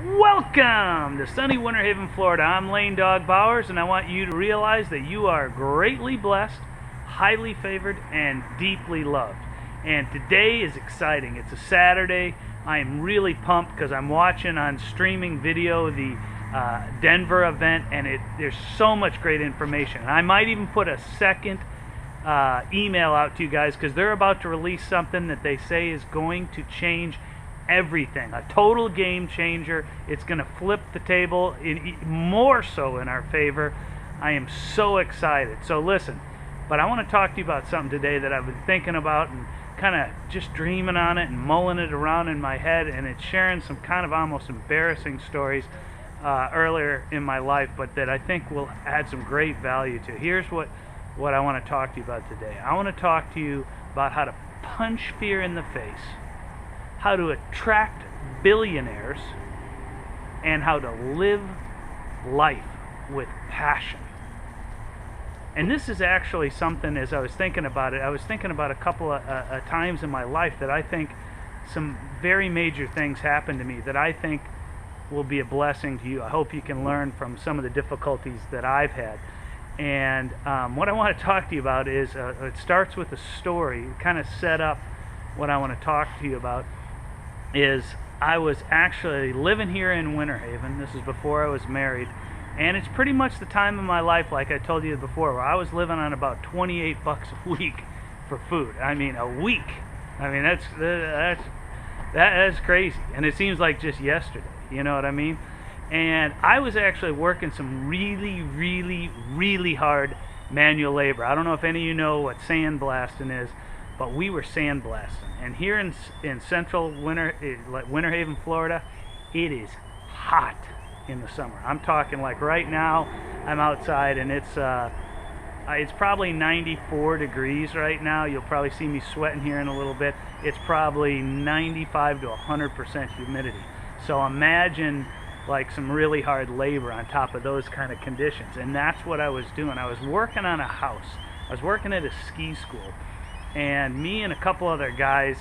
Welcome to sunny Winter Haven, Florida. I'm Lane Dawg Bowers, and I want you to realize that you are greatly blessed, highly favored, and deeply loved. And today is exciting. It's a Saturday. I am really pumped because I'm watching on streaming video the Denver event, and there's so much great information. And I might even put a second email out to you guys because they're about to release something that they say is going to change everything. A total game changer. It's going to flip the table more so in our favor. I am so excited. So listen, but I want to talk to you about something today that I've been thinking about and kind of just dreaming on it and mulling it around in my head, and it's sharing some kind of almost embarrassing stories earlier in my life, but that I think will add some great value to. Here's what I want to talk to you about today. I want to talk to you about how to punch fear in the face, how to attract billionaires, and how to live life with passion. And this is actually something, as I was thinking about it, I was thinking about a couple of times in my life that I think some very major things happened to me that I think will be a blessing to you. I hope you can learn from some of the difficulties that I've had. And what I want to talk to you about is, it starts with a story, kind of set up what I want to talk to you about. Is I was actually living here in Winter Haven. This is before I was married, and it's pretty much the time of my life, like I told you before, where I was living on about 28 bucks a week for food. I mean, a week. I mean, that's crazy, and it seems like just yesterday. You know what I mean? And I was actually working some really hard manual labor. I don't know if any of you know what sandblasting is, but we were sandblasting. And here in central Winter Haven, Florida, it is hot in the summer. I'm talking like right now, I'm outside and it's probably 94 degrees right now. You'll probably see me sweating here in a little bit. It's probably 95 to 100% humidity. So imagine like some really hard labor on top of those kind of conditions. And that's what I was doing. I was working on a house. I was working at a ski school. And me and a couple other guys,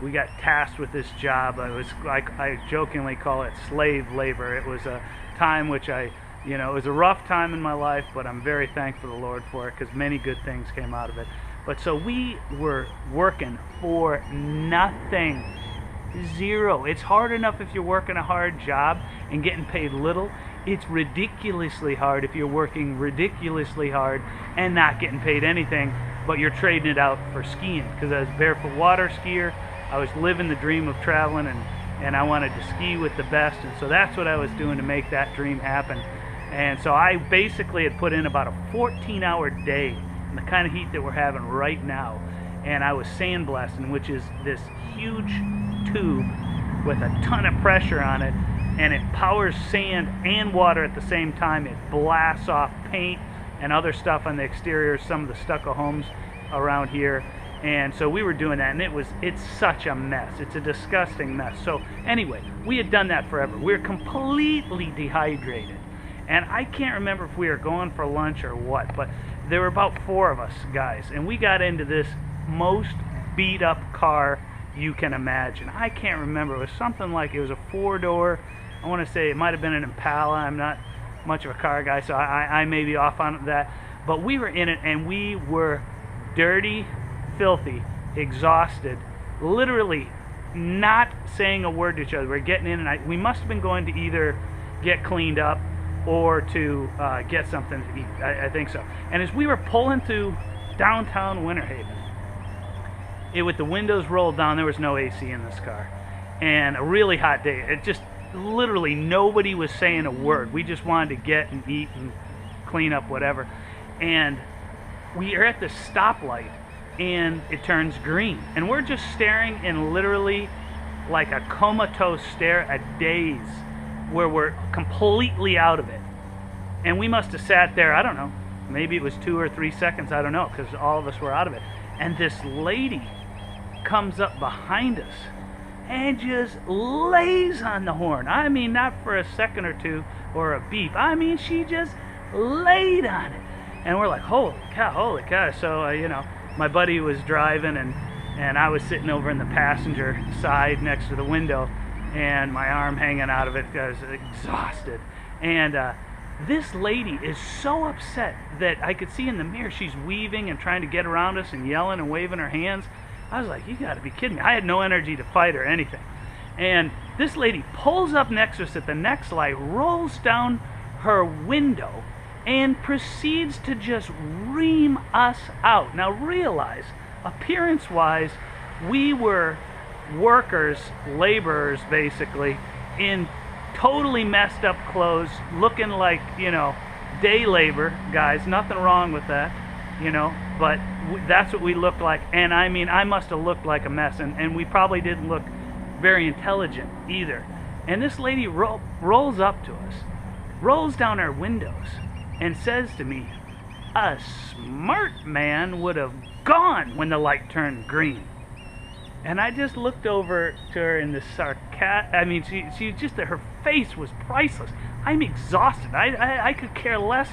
we got tasked with this job. It was like, I jokingly call it slave labor. It was a time which it was a rough time in my life, but I'm very thankful to the Lord for it because many good things came out of it. But so we were working for nothing. Zero. It's hard enough if you're working a hard job and getting paid little. It's ridiculously hard if you're working ridiculously hard and not getting paid anything, but you're trading it out for skiing. Because I was a barefoot water skier, I was living the dream of traveling, and I wanted to ski with the best, and so that's what I was doing to make that dream happen. And so I basically had put in about a 14-hour day in the kind of heat that we're having right now, and I was sandblasting, which is this huge tube with a ton of pressure on it, and it powers sand and water at the same time. It blasts off paint and other stuff on the exterior, some of the stucco homes around here. And so we were doing that, and it's such a mess. It's a disgusting mess. So anyway, we had done that forever. We were completely dehydrated, and I can't remember if we were going for lunch or what, but there were about 4 of us guys, and we got into this most beat up car you can imagine. I can't remember. It was something like, it was a 4-door. I want to say it might have been an Impala. I'm not much of a car guy, so I may be off on that. But we were in it, and we were dirty, filthy, exhausted, literally not saying a word to each other. We're getting in, and we must have been going to either get cleaned up or to get something to eat. I think so. And as we were pulling through downtown Winter Haven, with the windows rolled down, there was no AC in this car, and a really hot day. It just literally nobody was saying a word. We just wanted to get and eat and clean up whatever. And we are at the stoplight, and it turns green, and we're just staring in literally like a comatose stare, a daze where we're completely out of it. And we must have sat there, I don't know, maybe it was 2 or 3 seconds, I don't know, because all of us were out of it. And this lady comes up behind us and just lays on the horn. I mean, not for a second or two or a beep. I mean, she just laid on it. And we're like, holy cow. So, my buddy was driving, and I was sitting over in the passenger side next to the window, and my arm hanging out of it because I was exhausted. And this lady is so upset that I could see in the mirror she's weaving and trying to get around us and yelling and waving her hands. I was like, you got to be kidding me. I had no energy to fight or anything. And this lady pulls up next to us at the next light, rolls down her window, and proceeds to just ream us out. Now realize, appearance-wise, we were workers, laborers basically, in totally messed up clothes, looking like, you know, day labor guys. Nothing wrong with that, you know, but that's what we looked like. And I mean, I must have looked like a mess, and we probably didn't look very intelligent either. And this lady rolls up to us, rolls down our windows, and says to me, a smart man would have gone when the light turned green. And I just looked over to her in this I mean, she just, her face was priceless. I'm exhausted. I could care less.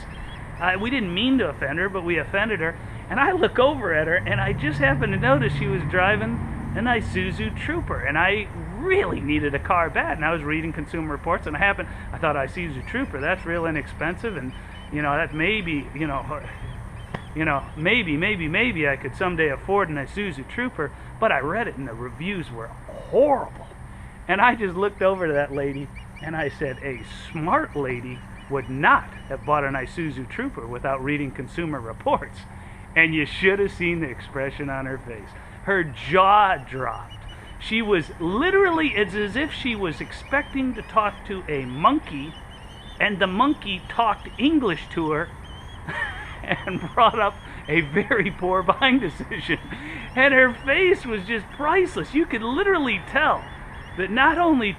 We didn't mean to offend her, but we offended her. And I look over at her, and I just happened to notice she was driving a Isuzu Trooper, and I really needed a car bad. And I was reading Consumer Reports, and I thought, Isuzu Trooper, that's real inexpensive, and you know, that maybe, maybe I could someday afford an Isuzu Trooper. But I read it, and the reviews were horrible. And I just looked over to that lady, and I said, a smart lady would not have bought an Isuzu Trooper without reading Consumer Reports. And you should have seen the expression on her face. Her jaw dropped. She was literally, it's as if she was expecting to talk to a monkey, and the monkey talked English to her and brought up a very poor buying decision. And her face was just priceless. You could literally tell that not only,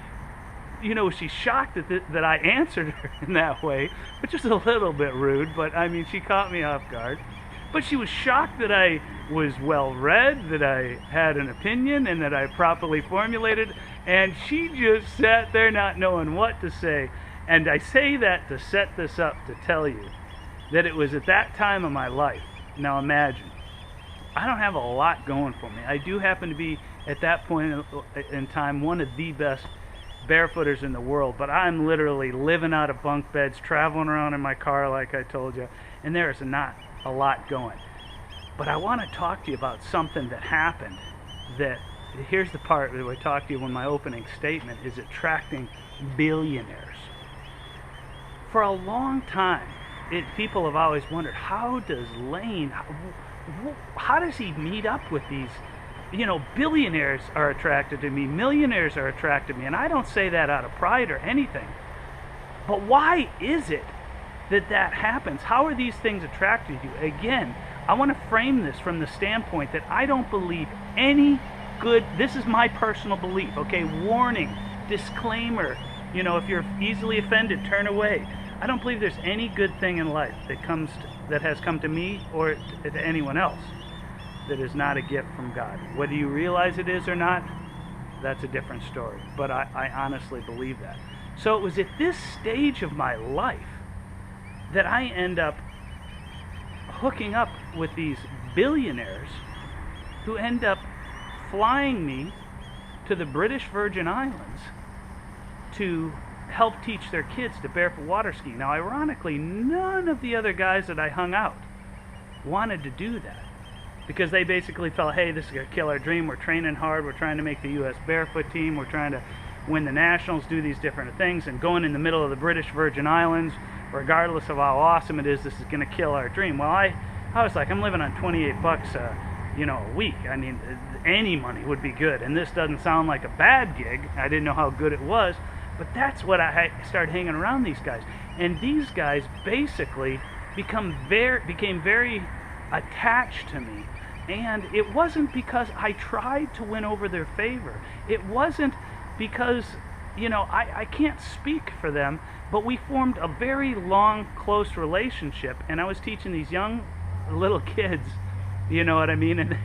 you know, she's shocked that I answered her in that way, which is a little bit rude, but I mean, she caught me off guard. But she was shocked that I was well-read, that I had an opinion, and that I properly formulated, and she just sat there not knowing what to say. And I say that to set this up, to tell you that it was at that time of my life. Now imagine, I don't have a lot going for me. I do happen to be, at that point in time, one of the best barefooters in the world, but I'm literally living out of bunk beds, traveling around in my car like I told you, and there is not a lot going. But I want to talk to you about something that happened that, here's the part that I talked to you when my opening statement is attracting billionaires. For a long time, people have always wondered, how does Lane, how does he meet up with these, you know, billionaires are attracted to me, millionaires are attracted to me, and I don't say that out of pride or anything. But why is it that that happens? How are these things attracted to you? Again, I want to frame this from the standpoint that I don't believe any good, this is my personal belief, okay, warning, disclaimer, you know, if you're easily offended, turn away. I don't believe there's any good thing in life that has come to me or to anyone else that is not a gift from God. Whether you realize it is or not, that's a different story. But I honestly believe that. So it was at this stage of my life that I end up hooking up with these billionaires who end up flying me to the British Virgin Islands to help teach their kids to barefoot water ski. Now, ironically, none of the other guys that I hung out wanted to do that, because they basically felt, hey, this is going to kill our dream. We're training hard. We're trying to make the U.S. barefoot team. We're trying to win the nationals, do these different things, and going in the middle of the British Virgin Islands, regardless of how awesome it is, this is going to kill our dream. Well, I was like, I'm living on 28 bucks you know, a week. I mean, any money would be good, and this doesn't sound like a bad gig. I didn't know how good it was, but that's what I started hanging around these guys. And these guys basically became very attached to me. And it wasn't because I tried to win over their favor. It wasn't because, you know, I can't speak for them, but we formed a very long, close relationship. And I was teaching these young little kids, you know what I mean? And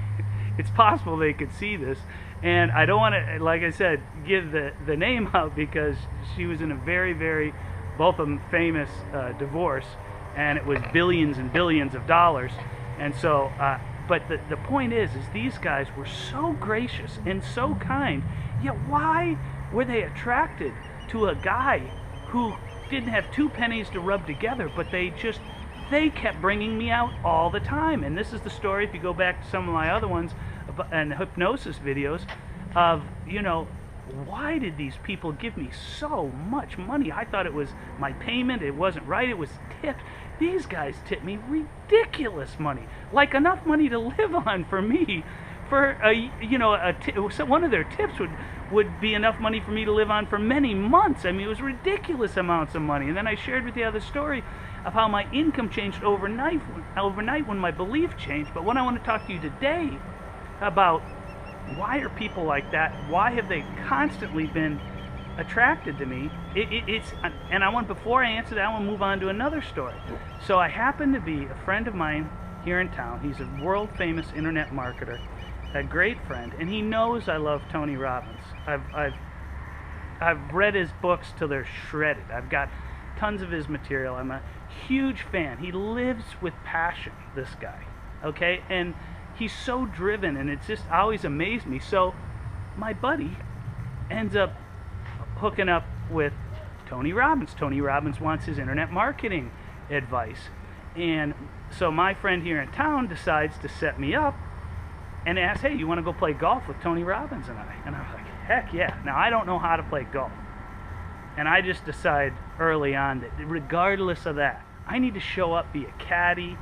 it's possible they could see this. And I don't want to, like I said, give the name out, because she was in a very, very, both of them famous divorce, and it was billions and billions of dollars. And so, but the point is these guys were so gracious and so kind, yet why were they attracted to a guy who didn't have two pennies to rub together, but they kept bringing me out all the time. And this is the story, if you go back to some of my other ones and hypnosis videos, of, you know, why did these people give me so much money? I thought it was my payment, it wasn't right, it was tipped. These guys tipped me ridiculous money, like enough money to live on for me. For one of their tips would be enough money for me to live on for many months. I mean, it was ridiculous amounts of money. And then I shared with you the other story of how my income changed overnight when my belief changed. But what I want to talk to you today about, why are people like that? Why have they constantly been attracted to me? Before I answer that, I want to move on to another story. So I happen to be a friend of mine here in town. He's a world famous internet marketer, a great friend, and he knows I love Tony Robbins. I've read his books till they're shredded. I've got tons of his material. I'm a huge fan. He lives with passion, this guy, okay? And he's so driven, and it's just always amazed me. So my buddy ends up hooking up with Tony Robbins. Tony Robbins wants his internet marketing advice. And so my friend here in town decides to set me up and asks, hey, you want to go play golf with Tony Robbins and I? And I was like, heck yeah. Now, I don't know how to play golf. And I just decide early on that regardless of that, I need to show up, be a caddy,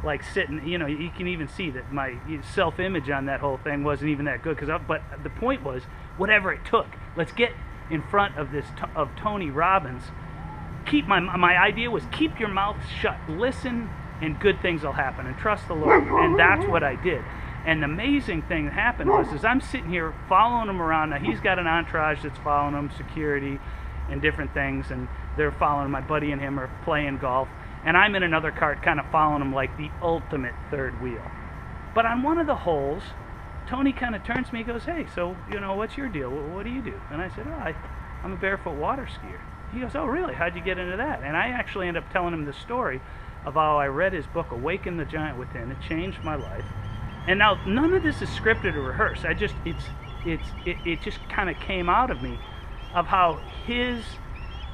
like sitting, you know, you can even see that my self-image on that whole thing wasn't even that good. But the point was, whatever it took, let's get in front of of Tony Robbins. My idea was keep your mouth shut, listen, and good things will happen, and trust the Lord. And that's what I did. And the amazing thing that happened was, I'm sitting here following him around. Now, he's got an entourage that's following him, security and different things, and they're following, my buddy and him are playing golf, and I'm in another cart kind of following him like the ultimate third wheel. But on one of the holes, Tony kind of turns to me and goes, hey, so, you know, what's your deal? What do you do? And I said, oh, I'm a barefoot water skier. He goes, oh, really? How'd you get into that? And I actually end up telling him the story of how I read his book, Awaken the Giant Within. It changed my life. And now, none of this is scripted or rehearsed. It just kind of came out of me, of how his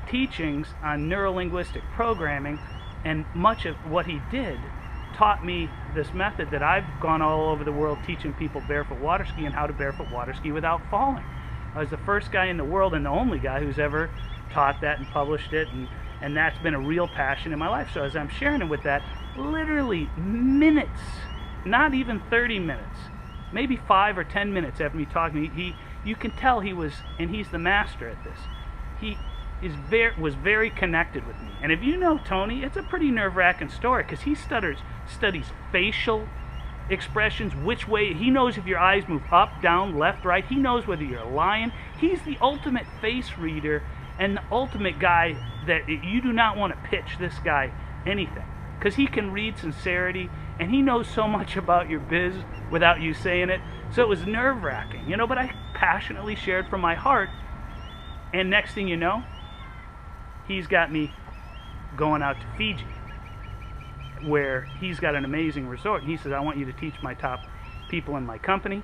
teachings on neurolinguistic programming and much of what he did taught me this method that I've gone all over the world teaching people barefoot water ski and how to barefoot water ski without falling. I was the first guy in the world and the only guy who's ever taught that and published it, and that's been a real passion in my life. So as I'm sharing it with that, literally minutes, not even 30 minutes, maybe 5 or 10 minutes after me talking, you can tell he was, and he's the master at this, he was very connected with me. And if you know Tony, it's a pretty nerve-wracking story, because he studies facial expressions, which way, he knows if your eyes move up, down, left, right, he knows whether you're lying. He's the ultimate face reader and the ultimate guy that you do not want to pitch this guy anything, because he can read sincerity, and he knows so much about your biz without you saying it. So it was nerve-wracking, you know, but I passionately shared from my heart, and next thing you know, he's got me going out to Fiji, where he's got an amazing resort, and he says, I want you to teach my top people in my company,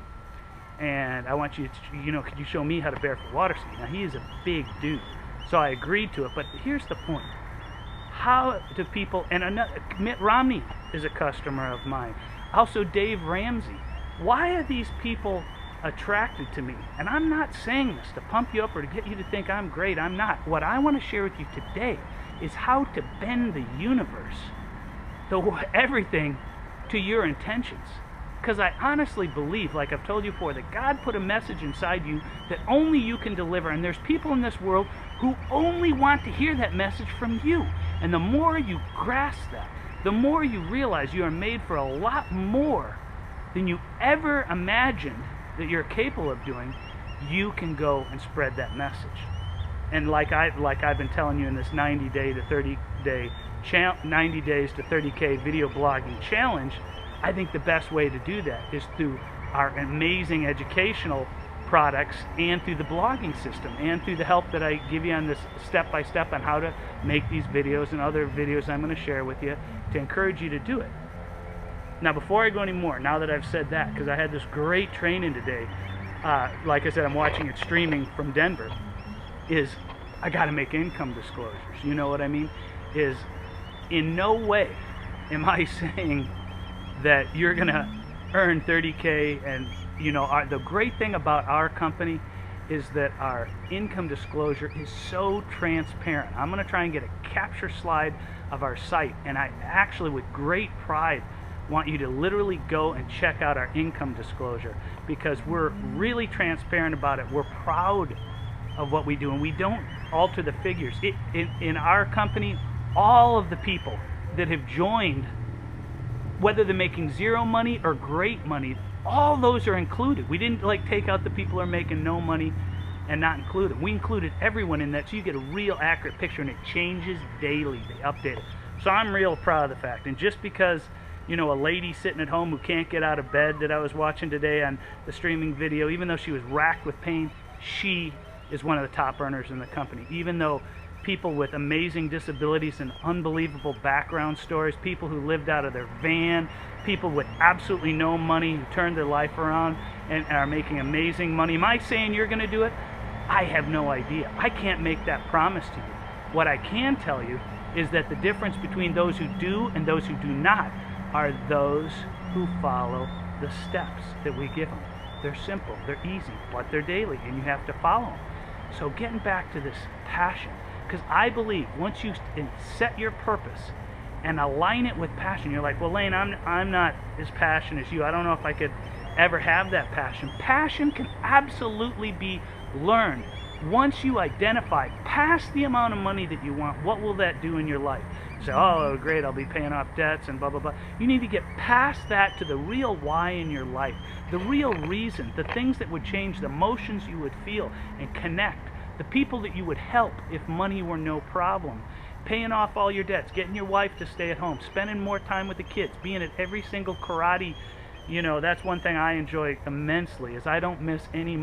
and I want you to, you know, could you show me how to barefoot water ski? Now, he is a big dude, so I agreed to it. But here's the point. How do people, and Mitt Romney is a customer of mine, also Dave Ramsey. Why are these people attracted to me? And I'm not saying this to pump you up or to get you to think I'm great. I'm not. What I want to share with you today is how to bend the universe, everything, to your intentions. Because I honestly believe, like I've told you before, that God put a message inside you that only you can deliver. And there's people in this world who only want to hear that message from you. And the more you grasp that, the more you realize you are made for a lot more than you ever imagined that you're capable of doing. You can go and spread that message. And like I've been telling you in this 90 days to 30K video blogging challenge, I think the best way to do that is through our amazing educational products and through the blogging system and through the help that I give you on this step-by-step on how to make these videos and other videos I'm going to share with you to encourage you to do it. Now, before I go any more, now that I've said that, because I had this great training today, like I said, I'm watching it streaming from Denver. is I got to make income disclosures. You know what I mean? Is in no way am I saying that you're going to earn 30K. And the great thing about our company is that our income disclosure is so transparent. I'm going to try and get a capture slide of our site, and I actually, with great pride, want you to literally go and check out our income disclosure, because we're really transparent about it. We're proud of what we do, and we don't alter the figures. In our company, all of the people that have joined, whether they're making zero money or great money, all those are included. We didn't take out the people who are making no money and not include them. We included everyone in that, so you get a real accurate picture, and it changes daily. They update it. So I'm real proud of the fact. And just because a lady sitting at home who can't get out of bed that I was watching today on the streaming video, even though she was racked with pain, she is one of the top earners in the company. Even though people with amazing disabilities and unbelievable background stories, people who lived out of their van, people with absolutely no money who turned their life around and are making amazing money. Am I saying you're going to do it? I have no idea. I can't make that promise to you. What I can tell you is that the difference between those who do and those who do not are those who follow the steps that we give them. They're simple, they're easy, but they're daily, and you have to follow them. So getting back to this passion, because I believe once you set your purpose and align it with passion, you're like, well, Lane, I'm not as passionate as you. I don't know if I could ever have that passion. Passion can absolutely be learned. Once you identify past the amount of money that you want, what will that do in your life? You say, oh, great, I'll be paying off debts and blah, blah, blah. You need to get past that to the real why in your life, the real reason, the things that would change, the emotions you would feel, and connect, the people that you would help if money were no problem, paying off all your debts, getting your wife to stay at home, spending more time with the kids, being at every single karate. That's one thing I enjoy immensely, is I don't miss any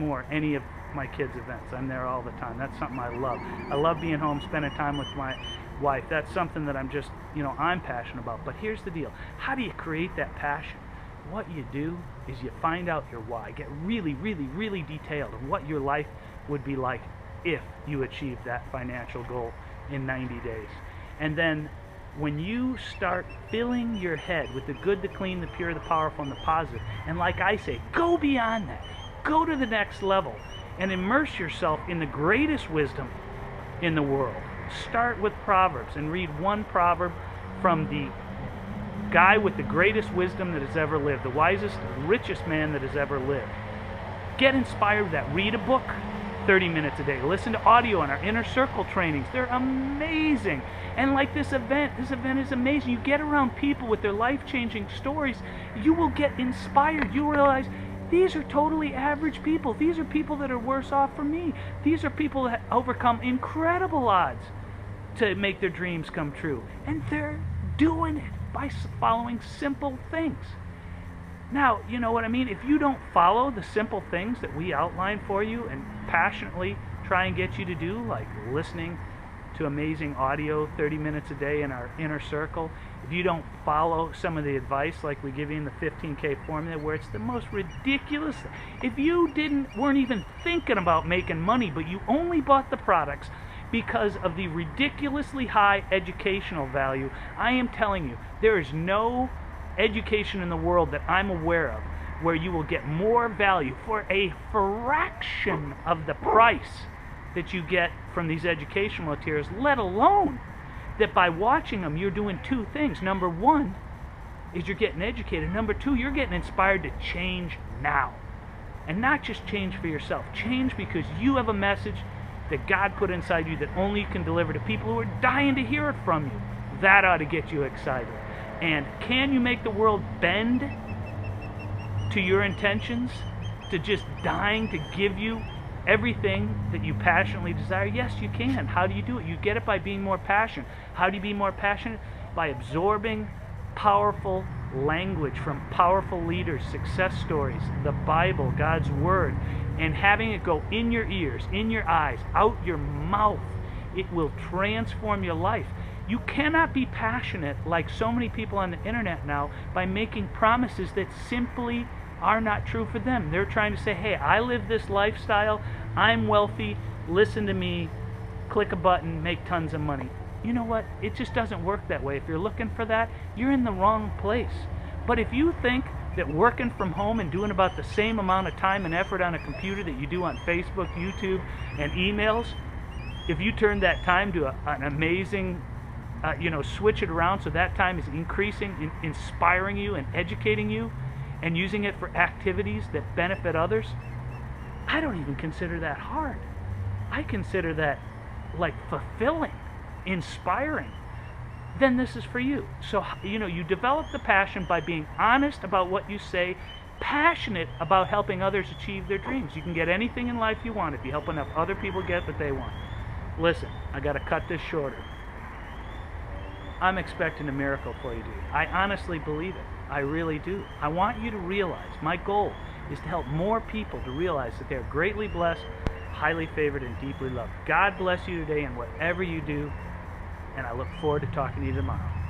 of my kids' events. I'm there all the time. That's something I love. I love being home, spending time with my wife. That's something that I'm just, I'm passionate about. But here's the deal. How do you create that passion? What you do is you find out your why. Get really, really, really detailed of what your life would be like if you achieved that financial goal in 90 days. And then when you start filling your head with the good, the clean, the pure, the powerful, and the positive, and like I say, go beyond that. Go to the next level and immerse yourself in the greatest wisdom in the world. Start with Proverbs and read one proverb from the guy with the greatest wisdom that has ever lived, the wisest, richest man that has ever lived. Get inspired with that. Read a book 30 minutes a day. Listen to audio on our Inner Circle trainings. They're amazing. And like this event is amazing. You get around people with their life-changing stories, you will get inspired. You realize, these are totally average people. These are people that are worse off for me. These are people that overcome incredible odds to make their dreams come true. And they're doing it by following simple things. Now, you know what I mean? If you don't follow the simple things that we outline for you and passionately try and get you to do, like listening to amazing audio 30 minutes a day in our Inner Circle, if you don't follow some of the advice like we give you in the 15K formula, where it's the most ridiculous, if you weren't even thinking about making money, but you only bought the products because of the ridiculously high educational value, I am telling you, there is no education in the world that I'm aware of where you will get more value for a fraction of the price that you get from these educational materials, let alone that by watching them you're doing two things. Number one is you're getting educated. Number two, you're getting inspired to change now. And not just change for yourself. Change because you have a message that God put inside you that only you can deliver to people who are dying to hear it from you. That ought to get you excited. And can you make the world bend to your intentions, to just dying to give you everything that you passionately desire? Yes, you can. How do you do it? You get it by being more passionate. How do you be more passionate? By absorbing powerful language from powerful leaders, success stories, the Bible, God's Word, and having it go in your ears, in your eyes, out your mouth. It will transform your life. You cannot be passionate like so many people on the internet now by making promises that simply are not true for them. They're trying to say, hey, I live this lifestyle, I'm wealthy, listen to me, click a button, make tons of money. You know what? It just doesn't work that way. If you're looking for that, you're in the wrong place. But if you think that working from home and doing about the same amount of time and effort on a computer that you do on Facebook, YouTube, and emails, if you turn that time to an amazing, switch it around so that time is increasing, inspiring you and educating you, and using it for activities that benefit others, I don't even consider that hard. I consider that like fulfilling, inspiring. Then this is for you. So, you develop the passion by being honest about what you say, passionate about helping others achieve their dreams. You can get anything in life you want if you help enough other people get what they want. Listen, I got to cut this shorter. I'm expecting a miracle for you, dude. I honestly believe it. I really do. I want you to realize, my goal is to help more people to realize that they're greatly blessed, highly favored, and deeply loved. God bless you today in whatever you do, and I look forward to talking to you tomorrow.